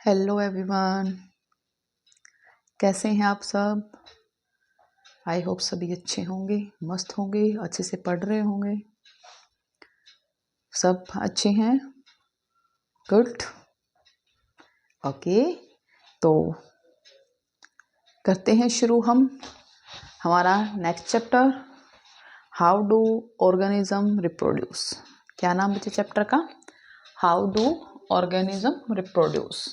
Hello everyone, कैसे हैं आप सब। आई होप सभी अच्छे होंगे, मस्त होंगे, अच्छे से पढ़ रहे होंगे। सब अच्छे हैं, गुड। ओके, तो करते हैं शुरू हम हमारा next chapter, how do organism reproduce. क्या नाम बचे चैप्टर का? How do organism reproduce.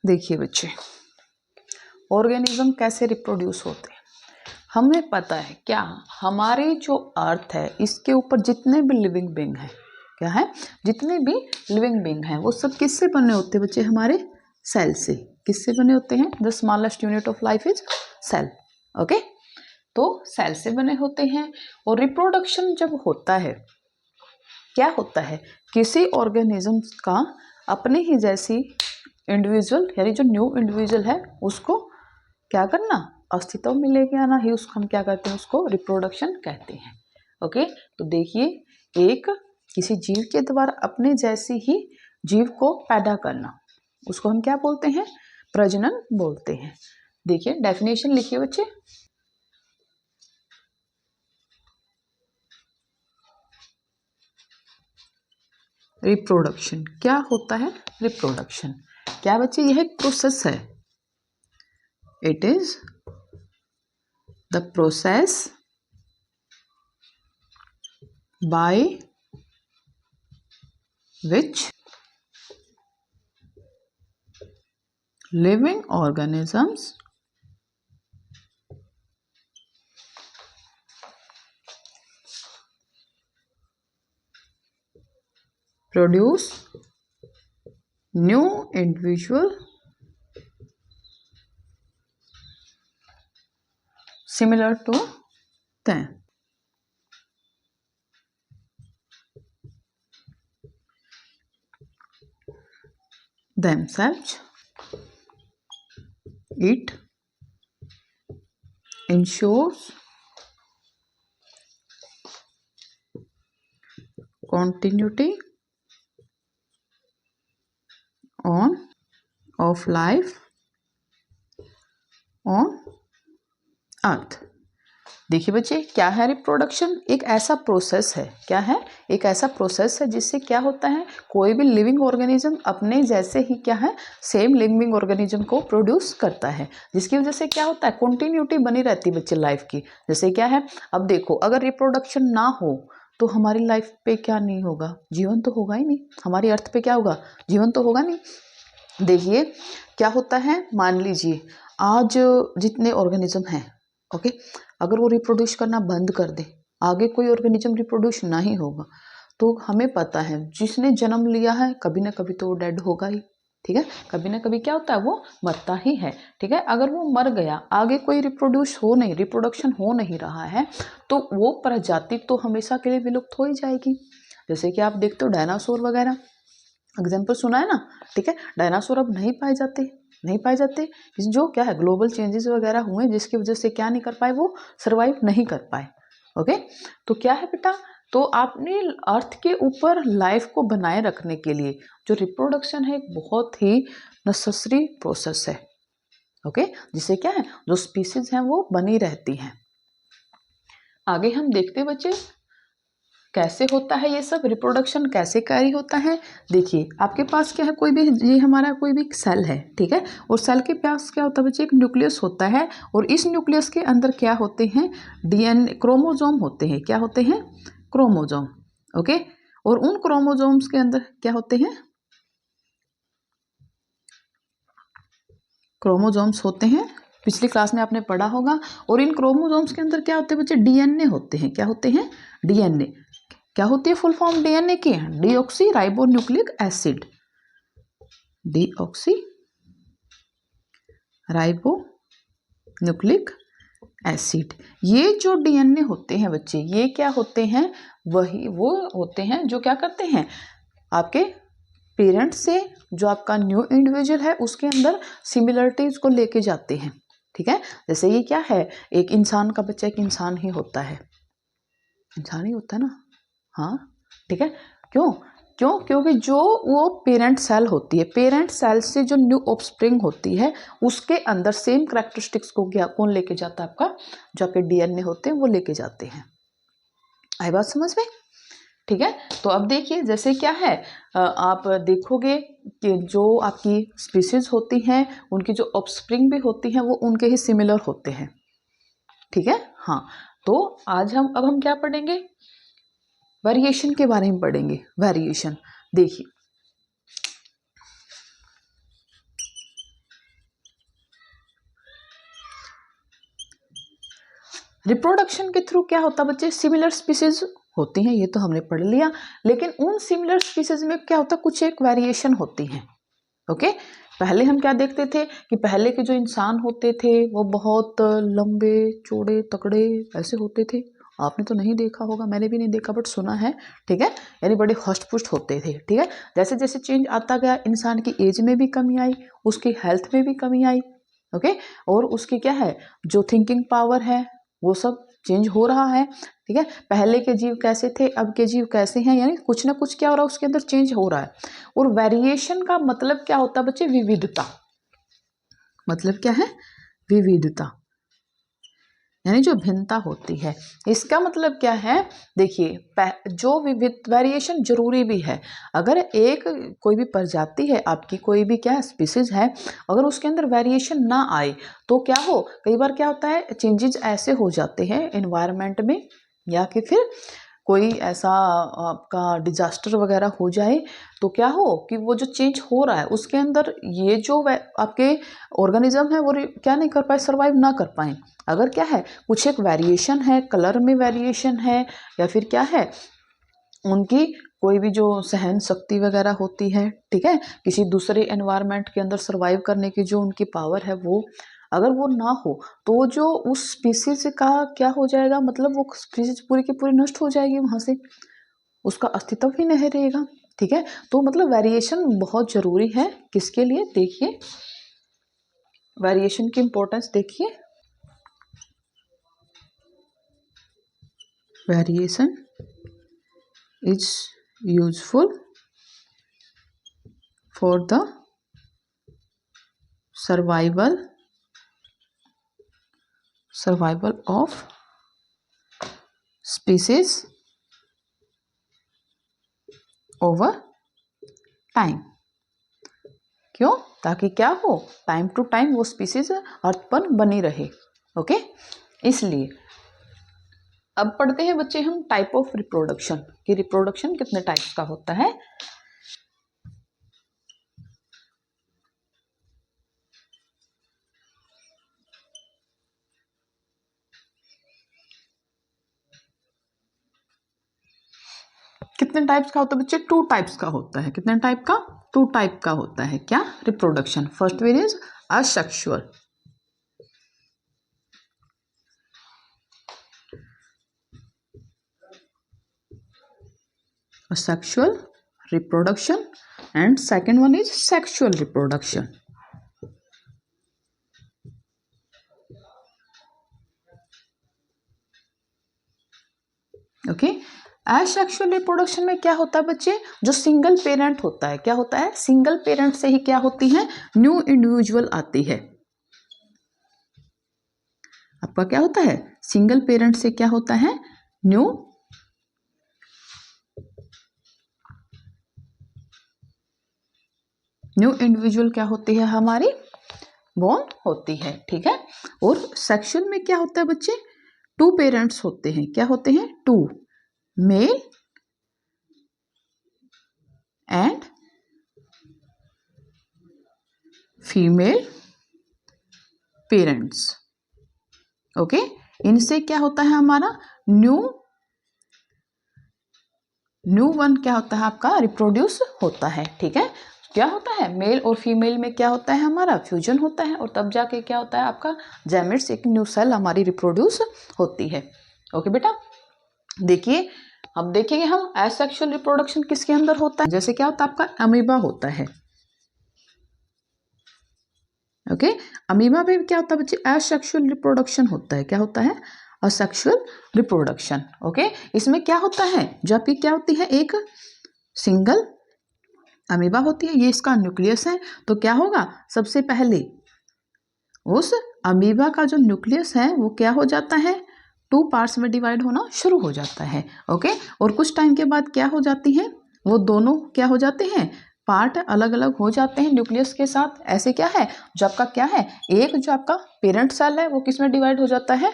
देखिए बच्चे, ऑर्गेनिज्म कैसे रिप्रोड्यूस होते हैं हमें पता है। क्या हमारे जो अर्थ है इसके ऊपर जितने भी लिविंग बीइंग हैं, क्या है, जितने भी लिविंग बीइंग हैं वो सब किससे बने होते हैं बच्चे? हमारे सेल से। किससे बने होते हैं? The smallest unit of life is cell. Okay, तो सेल से बने होते हैं। और रिप्रोडक्शन जब होता है, क्या होता है, किसी ऑर्गेनिज्म का अपने ही जैसी इंडिविजुअल यानी जो न्यू इंडिविजुअल है उसको क्या करना, अस्तित्व में लेके आना ही उसको हम क्या कहते हैं? उसको रिप्रोडक्शन कहते हैं। ओके, तो देखिए, एक किसी जीव के द्वारा अपने जैसी ही जीव को पैदा करना, उसको हम क्या बोलते हैं? प्रजनन बोलते हैं। देखिए डेफिनेशन लिखिए बच्चे। रिप्रोडक्शन क्या होता है? रिप्रोडक्शन क्या बच्चे? यह एक प्रोसेस है। It is the process by which living organisms produce new individual similar to them. Themselves. It ensures continuity on of life on earth. देखिए बच्चे, क्या है रिप्रोडक्शन? एक ऐसा प्रोसेस है, क्या है, एक ऐसा प्रोसेस है जिससे क्या होता है, कोई भी लिविंग ऑर्गेनिज्म अपने जैसे ही क्या है, सेम लिविंग ऑर्गेनिज्म को प्रोड्यूस करता है, जिसकी वजह से क्या होता है, कंटिन्यूटी बनी रहती है बच्चे लाइफ की। जैसे क्या है, अब देखो, अगर रिप्रोडक्शन ना हो तो हमारी लाइफ पे क्या नहीं होगा? जीवन तो होगा ही नहीं। हमारी अर्थ पे क्या होगा? जीवन तो होगा नहीं। देखिए क्या होता है, मान लीजिए आज जितने ऑर्गेनिज्म हैं, ओके, अगर वो रिप्रोड्यूस करना बंद कर दे, आगे कोई ऑर्गेनिज्म रिप्रोड्यूस नहीं होगा, तो हमें पता है जिसने जन्म लिया है कभी ना कभी तो वो डेड होगा ही। ठीक है, कभी ना कभी क्या होता है, वो मरता ही है। ठीक है, अगर वो मर गया, आगे कोई रिप्रोडक्शन हो नहीं रहा है, तो वो प्रजाति तो हमेशा के लिए विलुप्त हो ही जाएगी। जैसे कि आप देखते हो डायनासोर वगैरह, एग्जाम्पल सुना है ना। ठीक है, डायनासोर अब नहीं पाए जाते जो क्या है, ग्लोबल चेंजेस वगैरह हुए जिसकी वजह से क्या नहीं कर पाए, वो सरवाइव नहीं कर पाए। ओके, तो क्या है बेटा, तो आपने अर्थ के ऊपर लाइफ को बनाए रखने के लिए जो रिप्रोडक्शन है एक बहुत ही नेसेसरी प्रोसेस है। ओके, जिससे क्या है, जो स्पीसीज हैं वो बनी रहती हैं। आगे हम देखते हैं बच्चे कैसे होता है ये सब, रिप्रोडक्शन कैसे कैरी होता है। देखिए आपके पास क्या है, कोई भी, ये हमारा कोई भी सेल है, ठीक है, और सेल के पास क्या होता है बच्चे, एक न्यूक्लियस होता है, और इस न्यूक्लियस के अंदर क्या होते हैं, डीएनए क्रोमोजोम होते हैं। क्या होते हैं? क्रोमोजोम। ओके, और उन क्रोमोजोम्स के अंदर क्या होते हैं? क्रोमोजोम्स होते हैं, पिछली क्लास में आपने पढ़ा होगा। और इन क्रोमोजोम्स के अंदर क्या होते हैं बच्चे? डीएनए होते हैं। क्या होते हैं? डीएनए। क्या होती है फुल फॉर्म डीएनए की? Deoxy ribo nucleic acid. Deoxy ribo nucleic acid. ये जो डीएनए होते हैं बच्चे, ये क्या होते हैं, वही वो होते हैं जो क्या करते हैं, आपके पेरेंट्स से जो आपका न्यू इंडिविजुअल है उसके अंदर सिमिलरिटीज को लेके जाते हैं। ठीक है, जैसे ये क्या है, एक इंसान का बच्चा एक इंसान ही होता है, इंसान ही होता है ना, हाँ ठीक है। क्यों क्यों क्योंकि जो वो पेरेंट सेल होती है, पेरेंट सेल से जो न्यू ऑफस्प्रिंग होती है उसके अंदर सेम कैरेक्टरिस्टिक्स को क्या कौन लेके जाता है, आपका जो आपके डीएनए होते हैं वो लेके जाते हैं। आई बात समझ में? ठीक है, तो अब देखिए जैसे क्या है, आप देखोगे कि जो आपकी स्पीसीज होती हैं उनकी जो ऑफस्प्रिंग भी होती हैं वो उनके ही सिमिलर होते हैं। ठीक है, हाँ, तो आज अब हम क्या पढ़ेंगे, वेरिएशन के बारे में पढ़ेंगे। वेरिएशन देखिए, रिप्रोडक्शन के थ्रू क्या होता है बच्चे, सिमिलर स्पीसीज होती हैं, ये तो हमने पढ़ लिया, लेकिन उन सिमिलर स्पीसीज में क्या होता है, कुछ एक वेरिएशन होती हैं। ओके, पहले हम क्या देखते थे कि पहले के जो इंसान होते थे वो बहुत लंबे चौड़े तगड़े ऐसे होते थे, आपने तो नहीं देखा होगा, मैंने भी नहीं देखा बट सुना है। ठीक है, यानी बड़े हष्ट पुष्ट होते थे। ठीक है, जैसे जैसे चेंज आता गया, इंसान की एज में भी कमी आई, उसकी हेल्थ में भी कमी आई। ओके, और उसकी क्या है, जो थिंकिंग पावर है वो सब चेंज हो रहा है। ठीक है, पहले के जीव कैसे थे, अब के जीव कैसे हैं, यानी कुछ ना कुछ क्या हो रहा है, उसके अंदर चेंज हो रहा है। और वेरिएशन का मतलब क्या होता है बच्चे, विविधता। मतलब क्या है, विविधता, यानी जो भिन्नता होती है। इसका मतलब क्या है, देखिए जो विविध वेरिएशन जरूरी भी है। अगर एक कोई भी प्रजाति है आपकी, कोई भी क्या स्पीसीज है, अगर उसके अंदर वेरिएशन ना आए तो क्या हो, कई बार क्या होता है, चेंजेस ऐसे हो जाते हैं एनवायरनमेंट में, या कि फिर कोई ऐसा आपका डिजास्टर वगैरह हो जाए तो क्या हो कि वो जो चेंज हो रहा है उसके अंदर ये जो आपके ऑर्गेनिज्म है वो क्या नहीं कर पाए, सरवाइव ना कर पाए। अगर क्या है, कुछ एक वेरिएशन है, कलर में वेरिएशन है, या फिर क्या है, उनकी कोई भी जो सहन शक्ति वगैरह होती है, ठीक है, किसी दूसरे एनवायरनमेंट के अंदर सरवाइव करने की जो उनकी पावर है, वो अगर वो ना हो तो जो उस स्पीसीज का क्या हो जाएगा, मतलब वो स्पीसीज पूरी की पूरी नष्ट हो जाएगी, वहां से उसका अस्तित्व ही नहीं रहेगा। ठीक है, तो मतलब वेरिएशन बहुत जरूरी है, किसके लिए, देखिए वेरिएशन की इंपॉर्टेंस देखिए। Variation is useful for the survival of species over time. क्यों, ताकि क्या हो, टाइम टू टाइम वो स्पीसीज अर्थ पर बनी रहे। ओके, इसलिए अब पढ़ते हैं बच्चे हम टाइप ऑफ रिप्रोडक्शन, कि रिप्रोडक्शन कितने टाइप्स का होता है। कितने टाइप्स का होता है बच्चे, 2 टाइप्स का होता है। कितने टाइप का, 2 टाइप का होता है क्या, reproduction. First one is asexual, asexual reproduction, and second one is sexual reproduction. Okay, asexual reproduction में क्या होता है बच्चे, जो सिंगल पेरेंट होता है, क्या होता है, सिंगल पेरेंट से ही क्या होती है, न्यू इंडिविजुअल आती है। आपका क्या होता है, सिंगल पेरेंट से क्या होता है, न्यू इंडिविजुअल क्या होती है, हमारी बोर्न होती है। ठीक है, और सेक्सुअल में क्या होता है बच्चे, 2 पेरेंट्स होते हैं, क्या होते हैं, 2 male and female parents. Okay, इनसे क्या होता है, हमारा न्यू वन क्या होता है, आपका रिप्रोड्यूस होता है। ठीक है, क्या होता है, मेल और फीमेल में क्या होता है, हमारा फ्यूजन होता है और तब जाके क्या होता है आपका गैमेट्स, एक न्यू सेल हमारी रिप्रोड्यूस होती है। ओके बेटा, देखिए अब देखेंगे हम एसेक्सुअल रिप्रोडक्शन किसके अंदर होता है। जैसे क्या होता है आपका अमीबा होता है। ओके, अमीबा में क्या होता है बच्चे, एसेक्सुअल रिप्रोडक्शन होता है। क्या होता है, असेक्सुअल रिप्रोडक्शन। ओके, इसमें क्या होता है, जब भी क्या होती है, एक सिंगल अमीबा होती है, ये इसका न्यूक्लियस है। तो क्या होगा, सबसे पहले उस अमीबा का जो न्यूक्लियस है वो क्या हो जाता है, 2 पार्ट्स में डिवाइड होना शुरू हो जाता है। ओके, और कुछ टाइम के बाद क्या हो जाती है, वो दोनों क्या हो जाते हैं, पार्ट अलग अलग हो जाते हैं न्यूक्लियस के साथ। ऐसे क्या है, जो आपका क्या है, एक जो आपका पेरेंट सेल है वो किस में डिवाइड हो जाता है,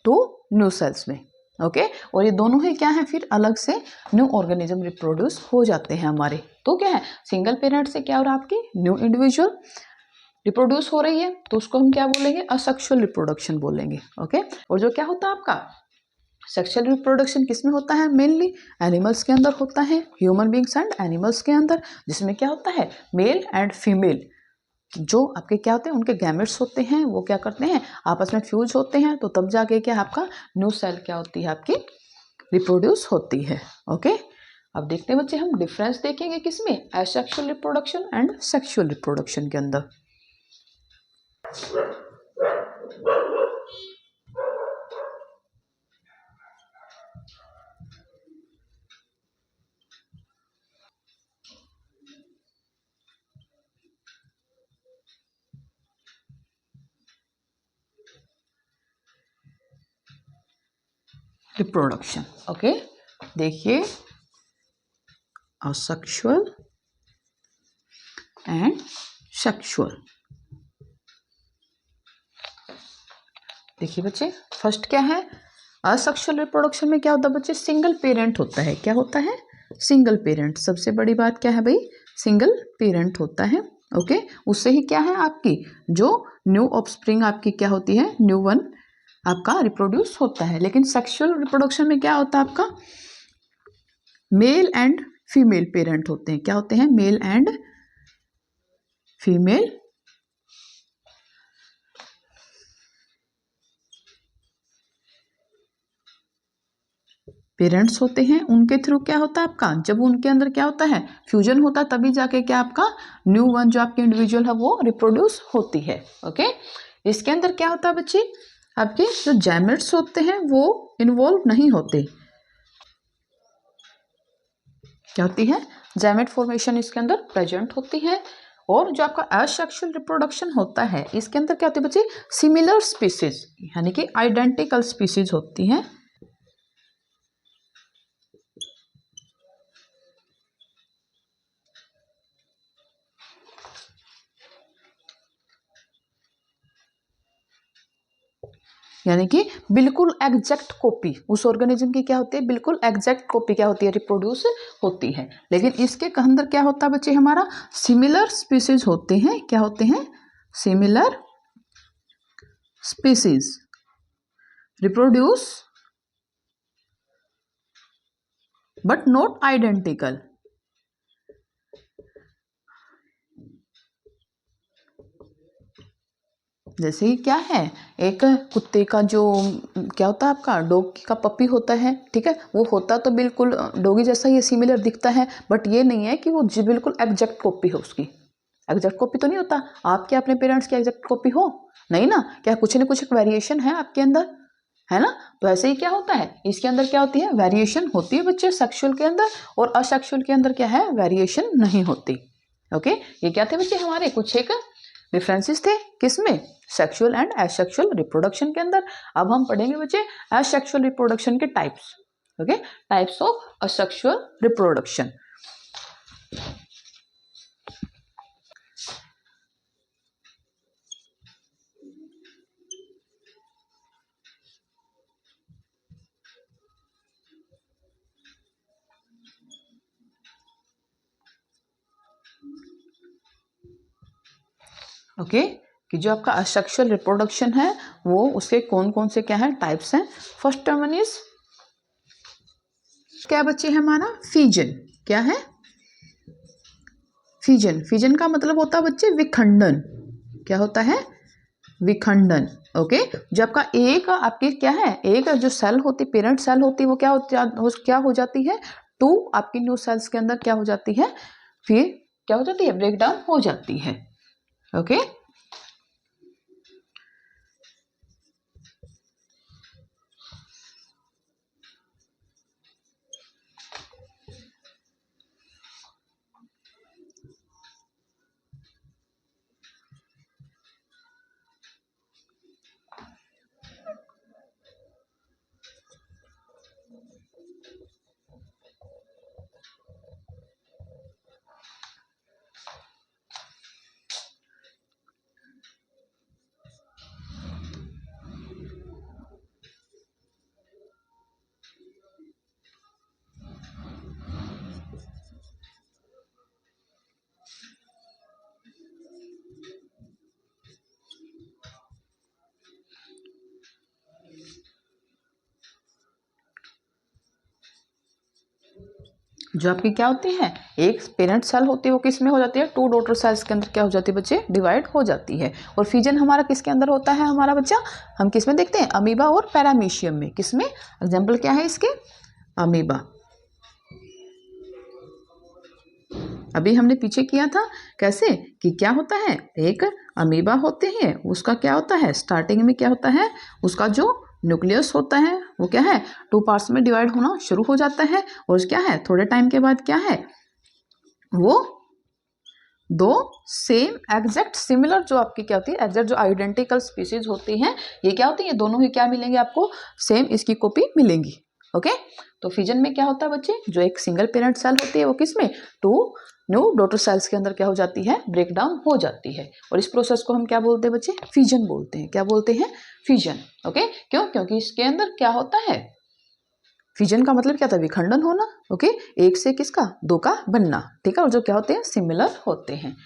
2 न्यू सेल्स में। ओके, और ये दोनों ही क्या है, फिर अलग से न्यू ऑर्गेनिज्म रिप्रोड्यूस हो जाते हैं हमारे। तो क्या है, सिंगल पेरेंट से क्या हो रहा है, आपकी न्यू इंडिविजुअल रिप्रोड्यूस हो रही है, तो उसको हम क्या बोलेंगे, असेक्सुअल रिप्रोडक्शन बोलेंगे। ओके, और जो क्या होता है आपका सेक्सुअल रिप्रोडक्शन किसमें होता है, मेनली एनिमल्स के अंदर होता है, ह्यूमन बींग्स एंड एनिमल्स के अंदर, जिसमें क्या होता है, मेल एंड फीमेल जो आपके क्या होते हैं, उनके गैमेट्स होते हैं, वो क्या करते हैं, आपस में फ्यूज होते हैं, तो तब जाके क्या आपका न्यू सेल क्या होती है, आपकी रिप्रोड्यूस होती है। ओके, अब देखते हैं बच्चे हम डिफरेंस देखेंगे किसमें, asexual reproduction and sexual reproduction के अंदर। रिप्रोडक्शन, ओके, देखिए असेक्सुअल एंड सेक्सुअल। देखिए बच्चे, फर्स्ट क्या है, असेक्सुअल रिप्रोडक्शन में क्या होता है बच्चे, सिंगल पेरेंट होता है। क्या होता है, सिंगल पेरेंट। सबसे बड़ी बात क्या है भाई, सिंगल पेरेंट होता है। ओके, उससे ही क्या है, आपकी जो न्यू ऑफस्प्रिंग आपकी क्या होती है, न्यू वन आपका रिप्रोड्यूस होता है। लेकिन सेक्सुअल रिप्रोडक्शन में क्या होता है, आपका मेल एंड फीमेल पेरेंट होते हैं। क्या होते हैं, मेल एंड फीमेल पेरेंट्स होते हैं। उनके थ्रू क्या होता है आपका, जब उनके अंदर क्या होता है, फ्यूजन होता है, तभी जाके क्या आपका न्यू वन जो आपकी इंडिविजुअल है वो रिप्रोड्यूस होती है। ओके, इसके अंदर क्या होता है बच्चे, आपके जो गैमेट्स होते हैं वो इन्वॉल्व नहीं होते। क्या होती है, गैमेट फॉर्मेशन इसके अंदर प्रेजेंट होती है। और जो आपका असेक्सुअल रिप्रोडक्शन होता है, इसके अंदर क्या होती है बच्चे, सिमिलर स्पीसीज यानी कि आइडेंटिकल स्पीसीज होती हैं। यानी कि बिल्कुल एग्जैक्ट कॉपी उस ऑर्गेनिज्म की क्या होती है, बिल्कुल एग्जैक्ट कॉपी क्या होती है, रिप्रोड्यूस होती है। लेकिन इसके अंदर क्या होता है बच्चे, हमारा सिमिलर स्पीसीज होते हैं। क्या होते हैं, similar species reproduce but not identical. जैसे ही क्या है, एक कुत्ते का जो क्या होता है आपका डॉग का पपी होता है, ठीक है, वो होता तो बिल्कुल डॉगी जैसा ही सिमिलर दिखता है, बट ये नहीं है कि वो जी बिल्कुल एग्जैक्ट कॉपी है उसकी। एग्जैक्ट कॉपी तो नहीं होता, आप क्या अपने पेरेंट्स की एग्जैक्ट कॉपी हो, नहीं ना, क्या कुछ न कुछ वेरिएशन है आपके अंदर, है ना। तो ऐसे ही क्या होता है, इसके अंदर क्या होती है, वेरिएशन होती है बच्चे सेक्सुअल के अंदर, और असेक्सुअल के अंदर क्या है, वेरिएशन नहीं होती। ओके, ये क्या थे बच्चे, हमारे कुछ एक डिफरेंसेस थे किसमें, सेक्सुअल एंड एसेक्सुअल रिप्रोडक्शन के अंदर। अब हम पढ़ेंगे बच्चे एसेक्सुअल रिप्रोडक्शन के types. Okay, types of asexual reproduction. Okay, कि जो आपका असेक्सुअल रिप्रोडक्शन है वो उसके कौन कौन से क्या है, टाइप्स हैं। फर्स्ट वन इज क्या बच्चे, हमारा फीजन। क्या है, फिजन, फिजन का मतलब होता है बच्चे विखंडन। क्या होता है? विखंडन। ओके, जो आपका एक आपकी क्या है, एक जो सेल होती, पेरेंट सेल होती है, वो क्या हो जाती है, टू आपकी न्यू सेल्स के अंदर क्या हो जाती है, फिर क्या हो जाती है, ब्रेक डाउन हो जाती है। ओके, जो आपकी क्या होती है, एक पेरेंट सेल होती है, वो किस में हो जाती है, टू डॉटर सेल्स के अंदर क्या हो जाती है बच्चे, डिवाइड हो जाती है। और फिजन हमारा किसके अंदर होता है हमारा बच्चा, हम किस में देखते हैं, अमीबा और पैरामीशियम में। किसमें? एग्जाम्पल क्या है इसके, अमीबा। अभी हमने पीछे किया था कैसे कि क्या होता है, एक अमीबा होते हैं, उसका क्या होता है, स्टार्टिंग में क्या होता है, उसका जो न्यूक्लियस होता है वो क्या है, टू पार्ट्स में डिवाइड होना शुरू हो जाता है। और क्या है, थोड़े टाइम के बाद क्या है, वो दो सेम एग्जैक्ट सिमिलर जो आपकी क्या होती है, एग्जैक्ट जो आइडेंटिकल स्पीसीज होती हैं, ये क्या होती है, दोनों ही क्या मिलेंगे आपको, सेम इसकी कॉपी मिलेंगी। ओके, तो फिजन में क्या होता है बच्चे, जो एक सिंगल पेरेंट सेल होती है वो किसमें, टू न्यू डॉटर सेल्स के अंदर क्या हो जाती है, ब्रेक डाउन हो जाती है। और इस प्रोसेस को हम क्या बोलते हैं बच्चे, फिजन बोलते हैं। क्या बोलते हैं, फिजन। ओके, क्यों, क्योंकि इसके अंदर क्या होता है, फिजन का मतलब क्या था, विखंडन होना। ओके, एक से किसका, दो का बनना। ठीक है, और जो क्या होते हैं, सिमिलर होते हैं।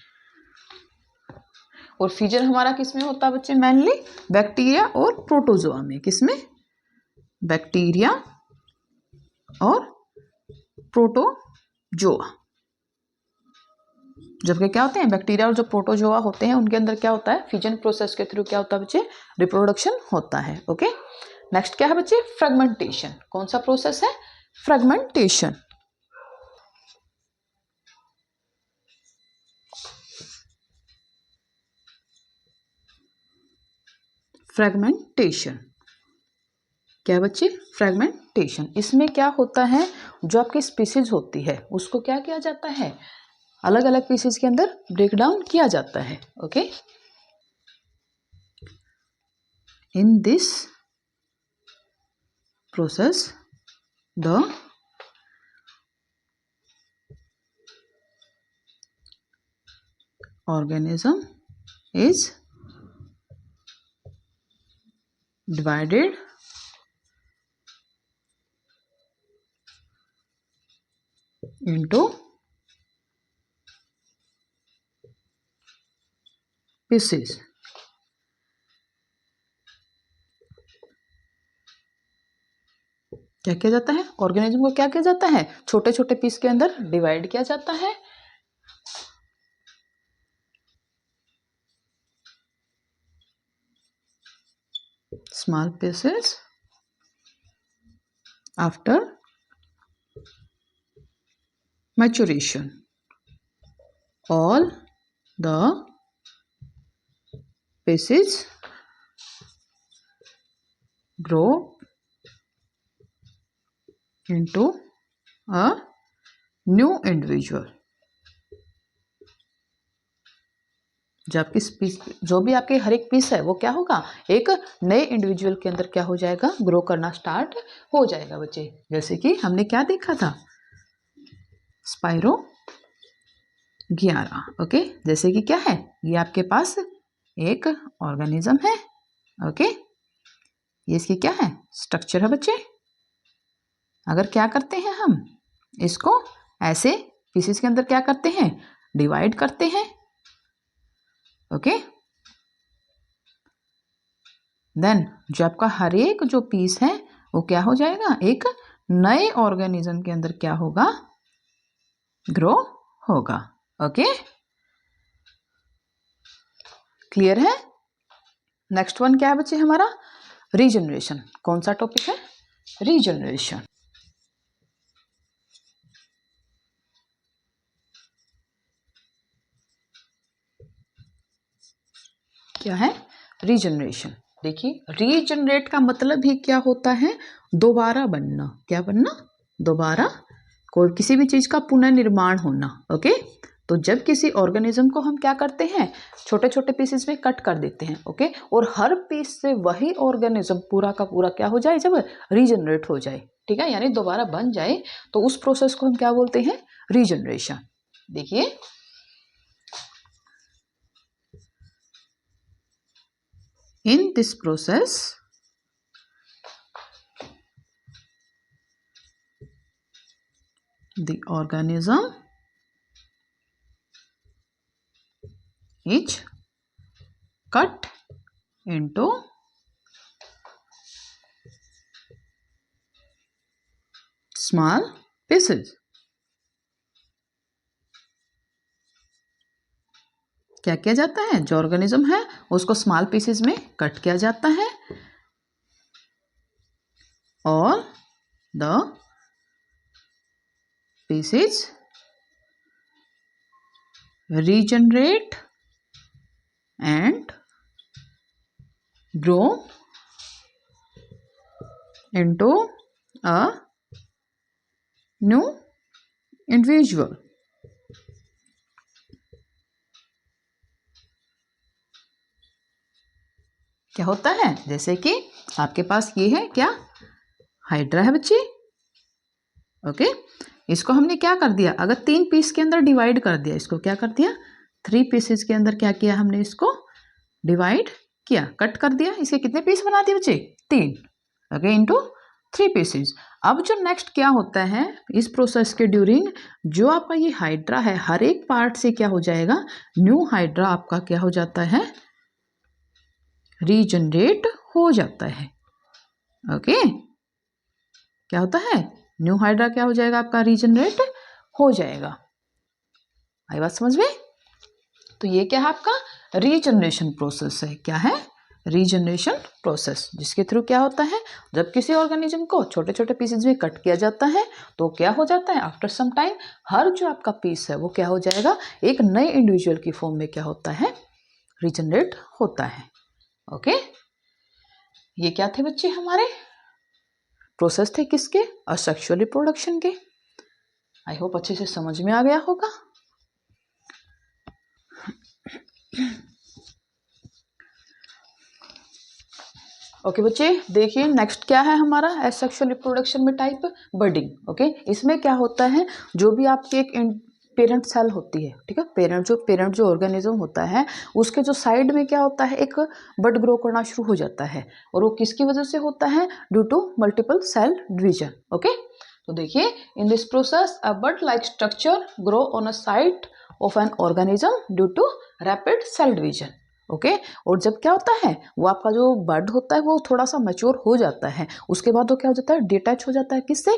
और फिजन हमारा किसमें होता है बच्चे, मेनली बैक्टीरिया और प्रोटोजोआ में। किसमें, बैक्टीरिया और प्रोटोजोआ। जबकि क्या होते हैं, बैक्टीरिया और जो प्रोटोजोआ होते हैं उनके अंदर क्या होता है, फिजन प्रोसेस के थ्रू क्या होता है बच्चे, रिप्रोडक्शन होता है। ओके, नेक्स्ट क्या है बच्चे, फ्रेगमेंटेशन। कौन सा प्रोसेस है, फ्रेगमेंटेशन। फ्रेगमेंटेशन क्या है बच्चे, फ्रेगमेंटेशन। इसमें क्या होता है, जो आपकी स्पीसीज होती है उसको क्या किया जाता है, अलग अलग पीसेस के अंदर ब्रेक डाउन किया जाता है। Okay, in this process the organism is divided into pieces। क्या किया जाता है, ऑर्गेनिज्म को क्या किया जाता है, छोटे छोटे पीस के अंदर डिवाइड किया जाता है। Small pieces after maturation, all the pieces grow into a new individual। जो आपकी पीस, जो भी आपके हर एक पीस है वो क्या होगा, एक नए इंडिविजुअल के अंदर क्या हो जाएगा, ग्रो करना स्टार्ट हो जाएगा बच्चे। जैसे कि हमने क्या देखा था, स्पाइरो गियारा। ओके, जैसे कि क्या है, ये आपके पास एक ऑर्गेनिज्म है। ओके, ये इसकी क्या है, स्ट्रक्चर है बच्चे। अगर क्या करते हैं हम इसको ऐसे पीसेस के अंदर क्या करते हैं, डिवाइड करते हैं। ओके, देन जो आपका हर एक जो पीस है वो क्या हो जाएगा, एक नए ऑर्गेनिज्म के अंदर क्या होगा, ग्रो होगा। ओके, क्लियर है। नेक्स्ट वन क्या है बच्चे हमारा, रीजनरेशन। कौन सा टॉपिक है, रीजनरेशन। क्या है, रीजनरेशन। देखिए रीजनरेट का मतलब ही क्या होता है, दोबारा बनना। क्या बनना, दोबारा, कोई किसी भी चीज का पुनर्निर्माण होना। ओके, तो जब किसी ऑर्गेनिज्म को हम क्या करते हैं, छोटे छोटे पीसेस में कट कर देते हैं। ओके, और हर पीस से वही ऑर्गेनिज्म पूरा का पूरा क्या हो जाए, जब रीजनरेट हो जाए, ठीक है, यानी दोबारा बन जाए, तो उस प्रोसेस को हम क्या बोलते हैं, रीजनरेशन। देखिए in this process the organism is cut into small pieces। क्या किया जाता है, जो ऑर्गेनिज्म है उसको स्मॉल पीसेस में कट किया जाता है और the pieces regenerate and grow into a new individual। क्या होता है, जैसे कि आपके पास ये है क्या, हाइड्रा है बच्चे। ओके, इसको हमने क्या कर दिया, अगर 3 पीस के अंदर डिवाइड कर दिया, इसको क्या कर दिया, 3 पीसेस के अंदर क्या किया हमने, इसको डिवाइड किया, कट कर दिया। इसके कितने पीस बना दिए बच्चे, 3। Okay, into 3 pieces. अब जो नेक्स्ट क्या होता है इस प्रोसेस के ड्यूरिंग, जो आपका ये हाइड्रा है हर एक पार्ट से क्या हो जाएगा, न्यू हाइड्रा आपका क्या हो जाता है, रीजनरेट हो जाता है। ओके, क्या होता है, न्यू हाइड्रा क्या हो जाएगा आपका, रीजनरेट हो जाएगा। आई बात समझ में। तो ये क्या है आपका रीजनरेशन प्रोसेस है। क्या है, रीजनरेशन प्रोसेस, जिसके थ्रू क्या होता है, जब किसी ऑर्गेनिज्म को छोटे छोटे पीसेज में कट किया जाता है तो क्या हो जाता है, आफ्टर सम टाइम हर जो आपका पीस है वो क्या हो जाएगा, एक नए इंडिविजुअल की फॉर्म में क्या होता है, रीजनरेट होता है। ओके, ये क्या थे बच्चे हमारे प्रोसेस थे, किसके, असेक्सुअल रिप्रोडक्शन के। आई होप अच्छे से समझ में आ गया होगा। ओके बच्चे, देखिए नेक्स्ट क्या है हमारा एसेक्सुअल रिप्रोडक्शन में टाइप, बडिंग। ओके, इसमें क्या होता है, जो भी आपकी एक पेरेंट सेल होती है, ठीक है, पेरेंट जो ऑर्गेनिज्म होता है उसके जो साइड में क्या होता है, एक बड ग्रो करना शुरू हो जाता है, और वो किसकी वजह से होता है, due to multiple cell division. Okay, तो देखिए in this process a bud like structure grow on a site of an organism due to rapid cell division. Okay, और जब क्या होता है, वो आपका जो बड होता है वो थोड़ा सा मैच्योर हो जाता है, उसके बाद वो क्या हो जाता है, डिटैच हो जाता है, किससे,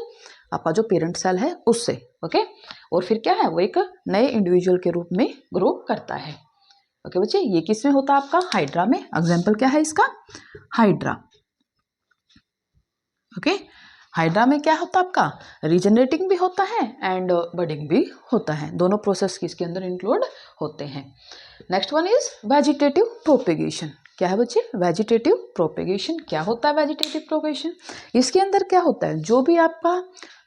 आपका जो पेरेंट सेल है उससे। ओके, और फिर क्या है, वो एक नए इंडिविजुअल के रूप में ग्रो करता है। ओके बच्चे, ये किस में होता है आपका, हाइड्रा में। एग्जाम्पल क्या है इसका, हाइड्रा। ओके, हाइड्रा में क्या होता है आपका, रीजनरेटिंग भी होता है एंड बडिंग भी होता है, दोनों प्रोसेस किसके अंदर इंक्लूड होते हैं। Next one is vegetative propagation. क्या है बच्चे, वेजिटेटिव प्रोपेगेशन। क्या होता है वेजिटेटिव प्रोपेगेशन, इसके अंदर क्या होता है, जो भी आपका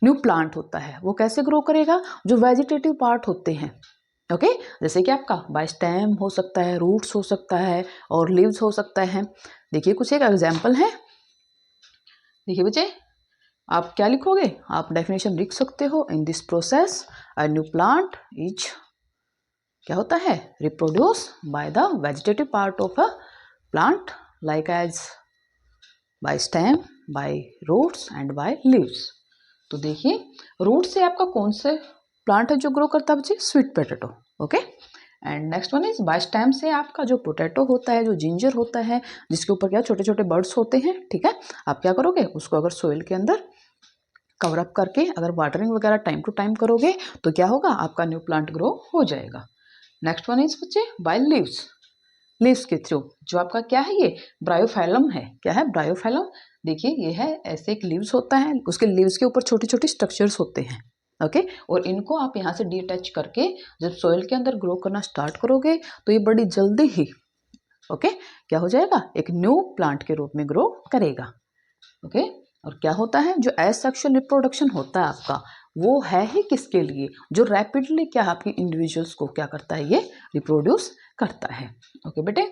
न्यू प्लांट होता है वो कैसे ग्रो करेगा, जो वेजिटेटिव पार्ट होते हैं। ओके, जैसे कि आपका बाय स्टेम हो सकता है, रूट्स हो सकता है और लीव्स हो सकता है। देखिए कुछ एक एग्जाम्पल है, देखिए बच्चे, आप क्या लिखोगे, आप डेफिनेशन लिख सकते हो, in this process a new plant is क्या होता है, reproduce by the vegetative part of a plant like as by stem, by roots and by leaves. तो देखिए रूट से आपका कौन से प्लांट है जो ग्रो करता है बच्चे, sweet potato. Okay, and next one is by stem से आपका जो पोटैटो होता है, जो जिंजर होता है, जिसके ऊपर क्या छोटे छोटे बर्ड्स होते हैं, ठीक है, आप क्या करोगे, उसको अगर सोइल के अंदर कवर अप करके अगर वाटरिंग वगैरह टाइम टू टाइम करोगे तो क्या होगा, आपका न्यू प्लांट ग्रो हो जाएगा। नेक्स्ट वन इज बच्चे बाय लीव्स। लीव्स के थ्रू जो आपका क्या है, ये ब्रायोफाइलम है। क्या है, ब्रायोफाइलम। देखिए ये है ऐसे एक लीव्स होता है, उसके लीव्स के ऊपर छोटे छोटे स्ट्रक्चर्स होते हैं। ओके, और इनको आप यहाँ से डिटैच करके जब सॉइल के अंदर ग्रो करना स्टार्ट करोगे तो ये बड़ी जल्दी ही क्या हो जाएगा, एक न्यू प्लांट के रूप में ग्रो करेगा। ओके, और क्या होता है, जो एसेक्सुअल रिप्रोडक्शन होता है आपका, वो है ही किसके लिए, जो रैपिडली क्या आपकी इंडिविजुअल्स को क्या करता है, ये रिप्रोड्यूस करता है। ओके बेटे,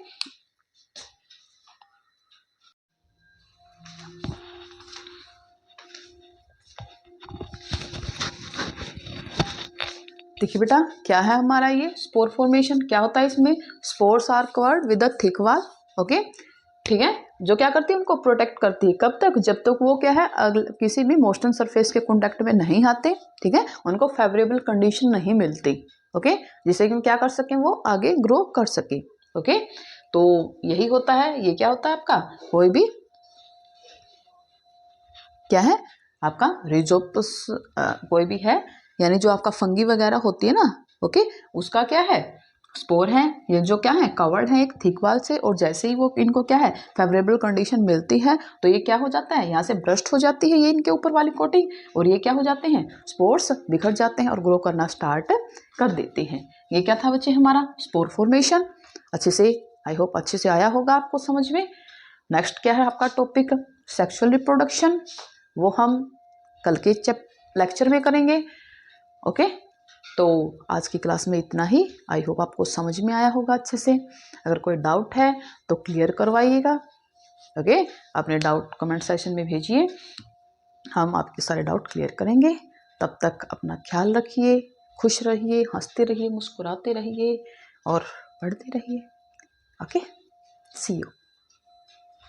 देखिए बेटा क्या है हमारा ये स्पोर फॉर्मेशन। क्या होता है इसमें, spores are covered with a thick wall. Okay, ठीक है, जो क्या करती है, उनको प्रोटेक्ट करती है। कब तक, जब तक वो क्या है किसी भी मॉइस्चर सरफेस के कॉन्टेक्ट में नहीं आते। ठीक है, उनको फेवरेबल कंडीशन नहीं मिलती। ओके, जिससे कि हम क्या कर सकें, वो आगे ग्रो कर सके। ओके, तो यही होता है। ये क्या होता है आपका, कोई भी क्या है आपका रिजोपस कोई भी है, यानी जो आपका फंगी वगैरह होती है ना, ओके, उसका क्या है, स्पोर है। ये जो क्या है, कवर्ड है एक थिक वाल से, और जैसे ही वो इनको क्या है फेवरेबल कंडीशन मिलती है तो ये क्या हो जाता है, यहाँ से ब्रस्ट हो जाती है ये इनके ऊपर वाली कोटिंग, और ये क्या हो जाते हैं, स्पोर्स बिखर जाते हैं और ग्रो करना स्टार्ट कर देते हैं। ये क्या था बच्चे हमारा स्पोर फॉर्मेशन। अच्छे से, आई होप अच्छे से आया होगा आपको समझ में। नेक्स्ट क्या है आपका टॉपिक, सेक्सुअल रिप्रोडक्शन। वो हम कल के लेक्चर में करेंगे। ओके, तो आज की क्लास में इतना ही। आई होप आपको समझ में आया होगा अच्छे से। अगर कोई डाउट है तो क्लियर करवाइएगा। ओके, अपने डाउट कमेंट सेक्शन में भेजिए, हम आपके सारे डाउट क्लियर करेंगे। तब तक अपना ख्याल रखिए, खुश रहिए, हंसते रहिए, मुस्कुराते रहिए और पढ़ते रहिए। Okay, see you.